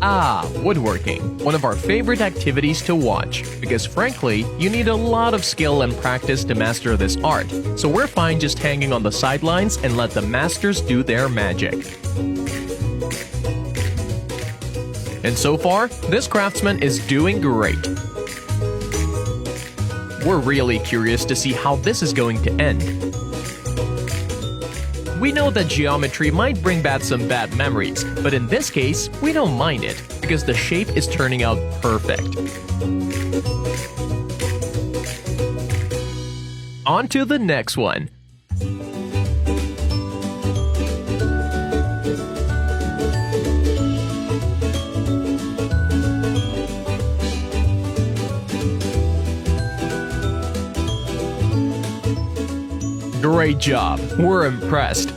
Woodworking, one of our favorite activities to watch, because frankly, you need a lot of skill and practice to master this art, so we're fine just hanging on the sidelines and let the masters do their magic. And so far, this craftsman is doing great. We're really curious to see how this is going to end. We know that geometry might bring back some bad memories, but in this case, we don't mind it, because the shape is turning out perfect. On to the next one. Great job! We're impressed.